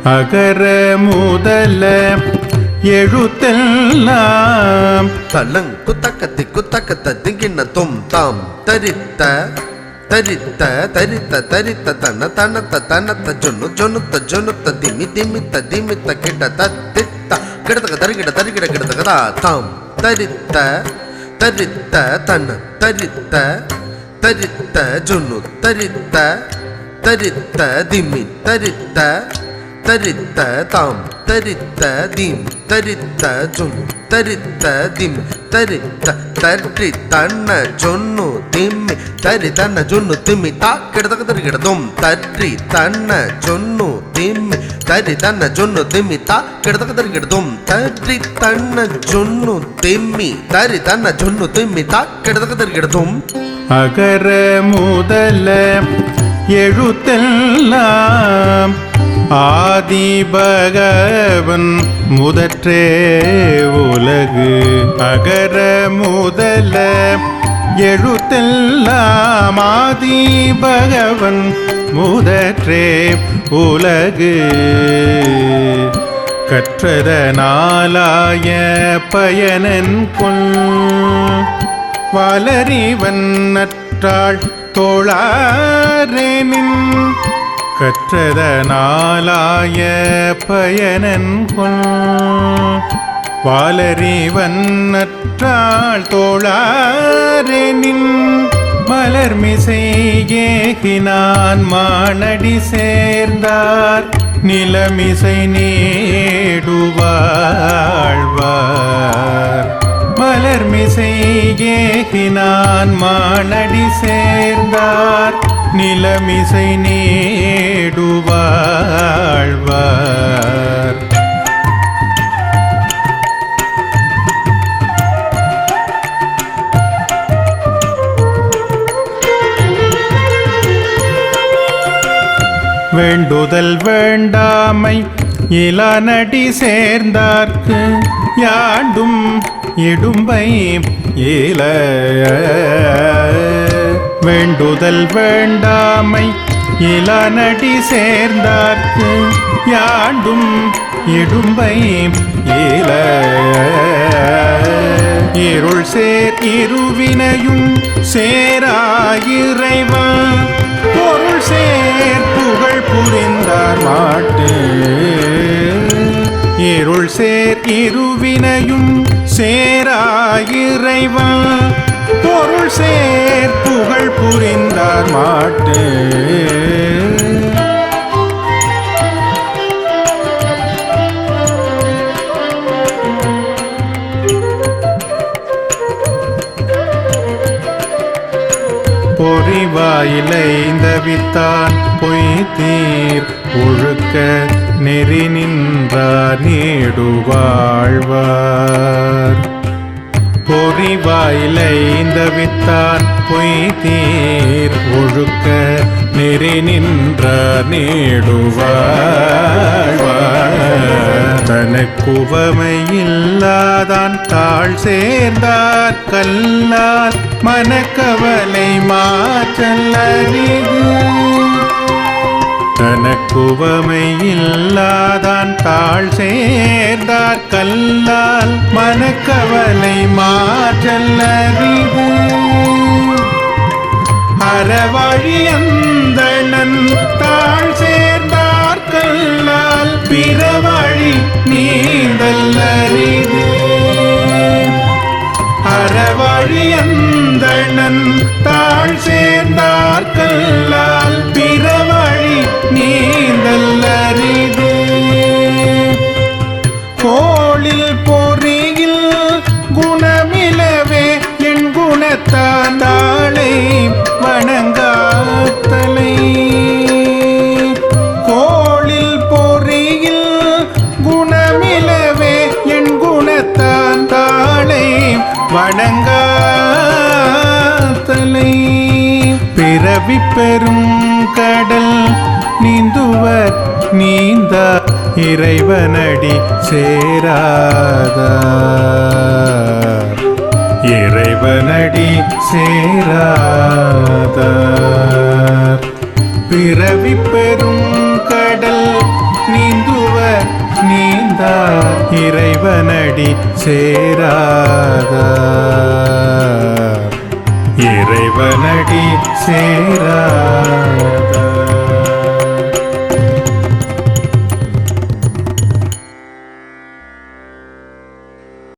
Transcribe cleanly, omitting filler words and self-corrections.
அகர முதல எழுத்தெல்லாம் தலங்கு தக்கத்தி குத்தக்கத்த திங்கின தும் தாம் தரித்த தரித்த தரித்த தரித்த தன தனத்த தனத்த ஜொன்னு ஜொன்னுத்த ஜொன்னுத்த திமி திமித்த திமித்த கிட்ட தத்தித்த கிடத்தக்க தருகிட தருகிட கிடத்தக்கதா தாம் தரித்த தரித்த தன தரித்த தரித்த ஜொன்னு தரித்த தரித்த திமி தரித்த தரித்த தாம் தரித்த திம் தரித்த ஜொன்னு தரித்த திம் தரித்த தரி தன்ன ஜொன்னு திம்மி தரி தன்ன ஜொன்னு திம்மி தா கிடத்தக்க தருகிடதும் தரி தன்ன ஜொன்னு திம்மி தரி தன்ன ஜொன்னு திம்மி தா கிடத்தக்க தருகிடதும் தரி தன்ன ஜொன்னு திம்மி தரி தன்ன ஜொன்னு திம்மி தா கிடத்தக்க தருகிடதும் அகர முதல எழுத்தெல்லாம் ஆதி பகவன் முதற்றே உலகு. அகர முதல எழுத்தெல்லாம் ஆதி பகவன் முதற்றே உலகு. கற்றதனாலாய பயனன் கொள் வளரிவன் நற்றாள் தோழாரேனின். கற்றதனாலாய பயனன் கொள் வாலறிவன் நற்றாள் தோழாரேனின். மலர்மிசை ஏகினான் மானடி சேர்ந்தார் நிலமிசை நீடுவாழ்வார். மலர்மிசை ஏகினான் மானடி சேர்ந்தார் நிலமிசை நீடுவாழ்வார். வேண்டுதல் வேண்டாமை இளநடி சேர்ந்தார்க்கு யாண்டும் இடும்பை இல. வேண்டுதல் வேண்டாமை இளநடி சேர்ந்தார்க்கு யாண்டும் இடும்பை இல. இருள் சேர் இருவினையும் சேராயிரைவா பொருள் சேர் புகழ் புரிந்தார் மாட்டு. இருள் சேர் இருவினையும் சேராயிரைவா பொருள் சேர் புகழ் புரிந்தார் மாட்டு. பொறிவாயிலைந்த வித்தான் பொய்தீர் ஒழுக்க நெறி நின்றார் நீடுவாழ்வார். பொறிவாயிலைந்த வித்தான் பொய்தீர் ஒழுக்க நெறி நின்றார் நீடுவாழ்வார். தனக்குவமையில்லாதான் தாழ் சேர்ந்தார் கல்லால் மனக்கவலை மாற்றல்லரிது. தனக்குவமையில்லாதான் தாழ் சேர்ந்தார் கல்லால் மனக்கவலை மாற்றல்லரிது. அறவழி அந்தணன் தாழ் சேர்ந்தார் கல்லால் பிறவழி நீந்தல்லரிது. அறவழி அந்தணன் தாழ் சேர்ந்தார் கல்லால் பிறவழி நீந்தல்லரிது. கோளில் பொறியில் குணமிலவே என் குணத்தாண்டாளை வணங்காத்தலை. கோளில் பொறியில் குணமிலவே என் குணத்தாண்டாளை வணங்காத்தலை. பிறவி பெரும் கடல் நீந்துவர் நீந்த இறைவனடி சேராதார். இறைவனடி சேராதார். பிறவி பெரும் கடல் நீந்து நீந்தா இறைவனடி சேராதார் இறைவனடி சேராதார்